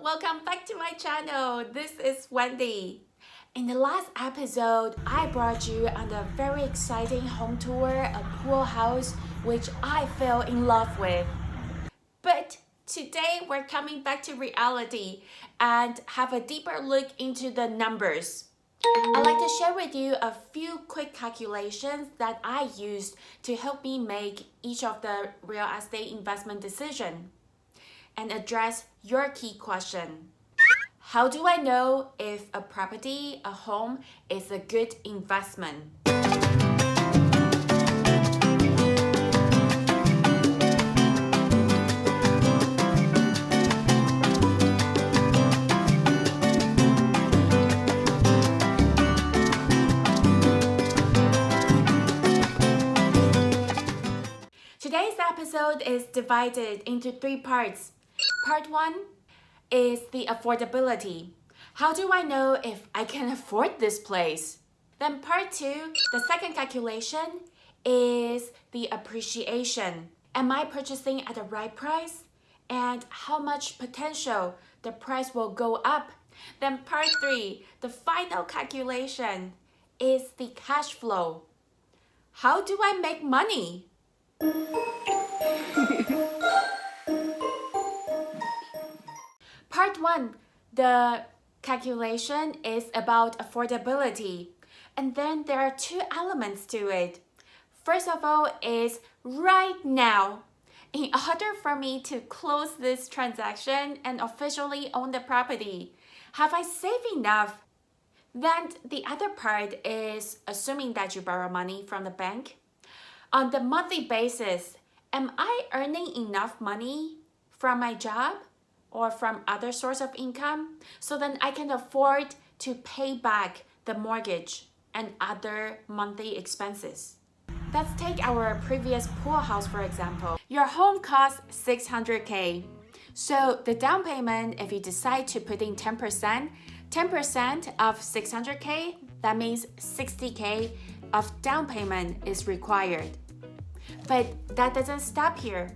welcome back to my channel. This is Wendy. In the last episode, I brought you on a very exciting home tour, a pool house, which I fell in love with. But today we're coming back to reality and have a deeper look into the numbers. I'd like to share with you a few quick calculations that I used to help me make each of the real estate investment decision and address your key question. How do I know if a property, a home, is a good investment? Today's episode is divided into 3 parts. Part 1 is the affordability. How do I know if I can afford this place? Then part 2, the second calculation, is the appreciation. Am I purchasing at the right price? And how much potential the price will go up? Then part 3, the final calculation, is the cash flow. How do I make money? Part 1, the calculation is about affordability. And then there are 2 elements to it. First of all is right now. In order for me to close this transaction and officially own the property, have I saved enough? Then the other part is assuming that you borrow money from the bank. On the monthly basis, am I earning enough money from my job or from other source of income so then I can afford to pay back the mortgage and other monthly expenses? Let's take our previous pool house for example. Your home costs $600K. So the down payment, if you decide to put in 10% of $600K, that means $60K of down payment is required. But that doesn't stop here,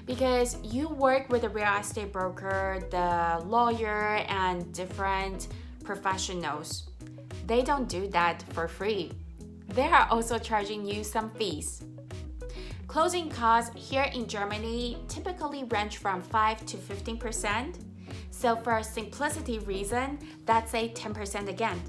because you work with a real estate broker, the lawyer, and different professionals. They don't do that for free. They are also charging you some fees. Closing costs here in Germany typically range from 5 to 15%. So for a simplicity reason, that's a 10% again.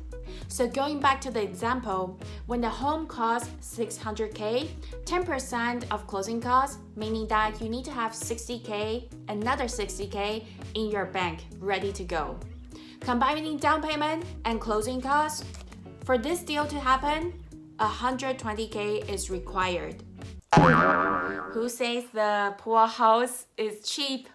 So going back to the example, when the home costs $600K, 10% of closing costs, meaning that you need to have $60K, another $60K in your bank ready to go. Combining down payment and closing costs, for this deal to happen, $120K is required. Who says the pool house is cheap?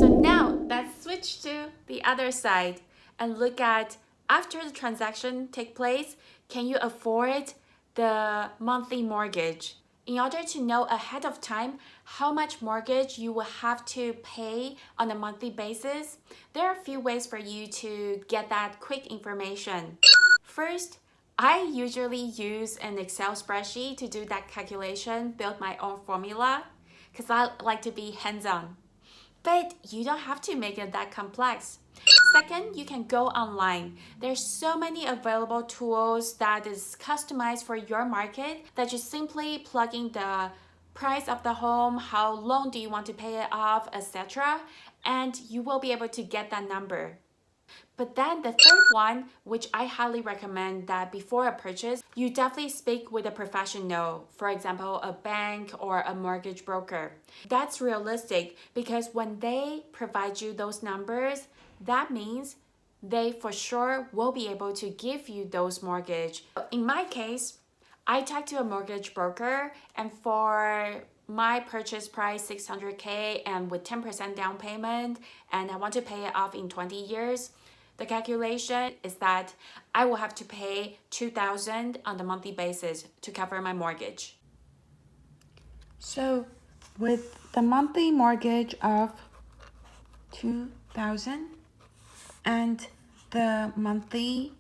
So now let's switch to the other side and look at after the transaction takes place, can you afford the monthly mortgage? In order to know ahead of time how much mortgage you will have to pay on a monthly basis, there are a few ways for you to get that quick information. First, I usually use an Excel spreadsheet to do that calculation, build my own formula, because I like to be hands-on. But you don't have to make it that complex. Second, you can go online. There's so many available tools that is customized for your market that you simply plug in the price of the home, how long do you want to pay it off, etc. And you will be able to get that number. But then the third one, which I highly recommend that before a purchase, you definitely speak with a professional, for example, a bank or a mortgage broker. That's realistic because when they provide you those numbers, that means they for sure will be able to give you those mortgage. In my case, I talked to a mortgage broker, and for my purchase price $600K and with 10% down payment, and I want to pay it off in 20 years, the calculation is that I will have to pay $2,000 on the monthly basis to cover my mortgage. So with the monthly mortgage of $2,000 and the monthly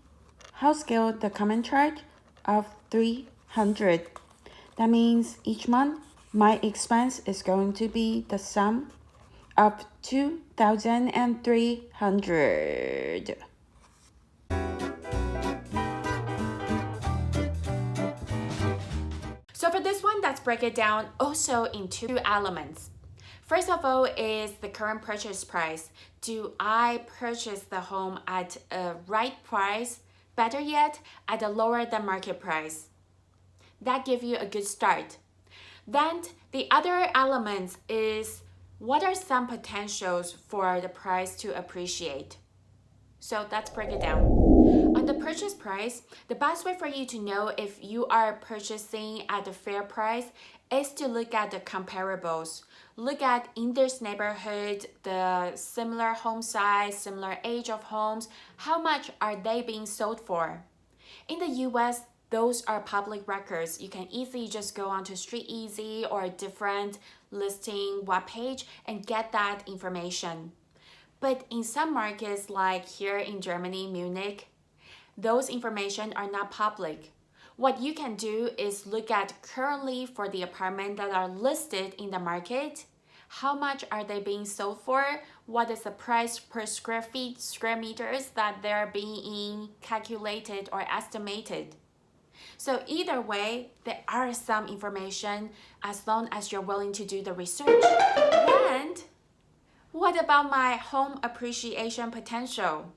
house guild, the common charge of $300, that means each month my expense is going to be the sum of 2,300. So for this one, let's break it down also in two elements. First of all is the current purchase price. Do I purchase the home at a right price? Better yet, at a lower than market price. That gives you a good start. Then the other element is what are some potentials for the price to appreciate? So let's break it down. On the purchase price, the best way for you to know if you are purchasing at a fair price is to look at the comparables. Look at in this neighborhood, the similar home size, similar age of homes, how much are they being sold for? In the US, those are public records. You can easily just go onto StreetEasy or a different listing webpage and get that information. But in some markets like here in Germany, Munich, those information are not public. What you can do is look at currently for the apartment that are listed in the market, how much are they being sold for? What is the price per square feet, square meters that they're being calculated or estimated? So either way, there are some information as long as you're willing to do the research. And what about my home appreciation potential?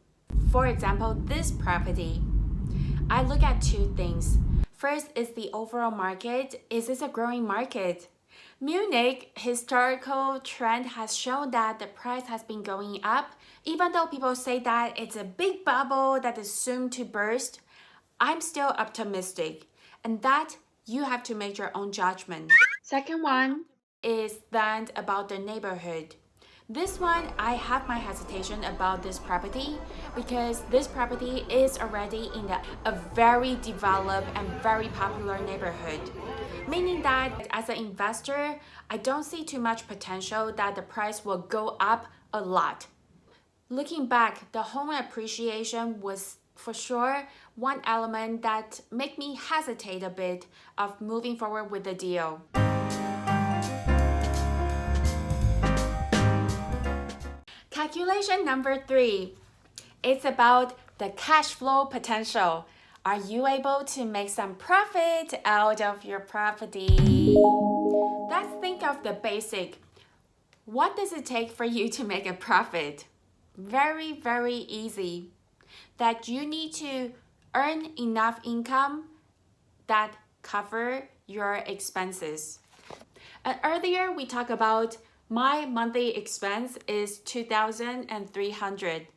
For example, this property. I look at two things. First is the overall market. Is this a growing market? Munich historical trend has shown that the price has been going up. Even though people say that it's a big bubble that is soon to burst, I'm still optimistic. And that you have to make your own judgment. Second one is then about the neighborhood. This one, I have my hesitation about this property because this property is already in a very developed and very popular neighborhood. Meaning that as an investor, I don't see too much potential that the price will go up a lot. Looking back, the home appreciation was for sure one element that made me hesitate a bit of moving forward with the deal. Calculation number 3. It's about the cash flow potential. Are you able to make some profit out of your property? Let's think of the basic. What does it take for you to make a profit? Very, very easy. That you need to earn enough income that cover your expenses. And earlier we talked about my monthly expense is 2,300.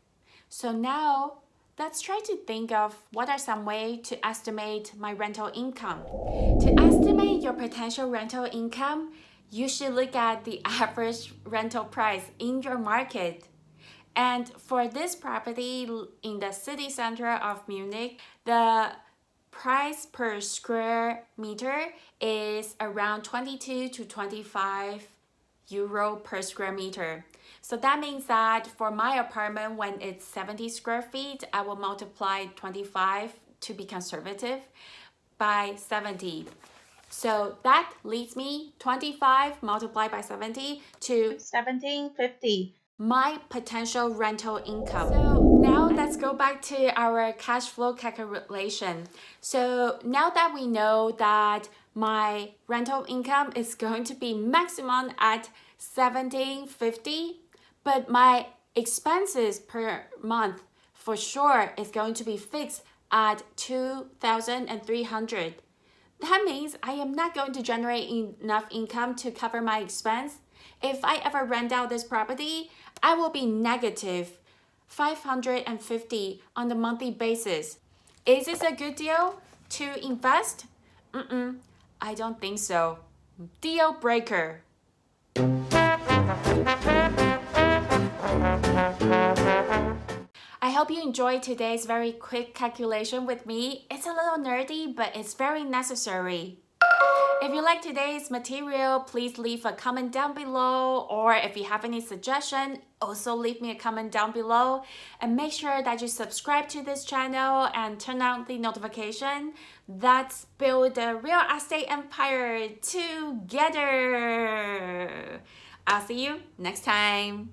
So now let's try to think of what are some ways to estimate my rental income. To estimate your potential rental income, you should look at the average rental price in your market. And for this property in the city center of Munich, the price per square meter is around 22 to 25 euro per square meter. So that means that for my apartment, when it's 70 square feet, I will multiply 25 to be conservative by 70. So that leads me 25 multiplied by 70 to 1750. My potential rental income. So now let's go back to our cash flow calculation. So now that we know that my rental income is going to be maximum at 1750, but my expenses per month for sure is going to be fixed at 2,300. That means I am not going to generate enough income to cover my expense. If I ever rent out this property, I will be negative 550 on the monthly basis. Is this a good deal to invest? I don't think so. Deal breaker. I hope you enjoyed today's very quick calculation with me. It's a little nerdy, but it's very necessary. If you like today's material, please leave a comment down below, or if you have any suggestion, also leave me a comment down below, and make sure that you subscribe to this channel and turn on the notification. Let's build a real estate empire together. I'll see you next time.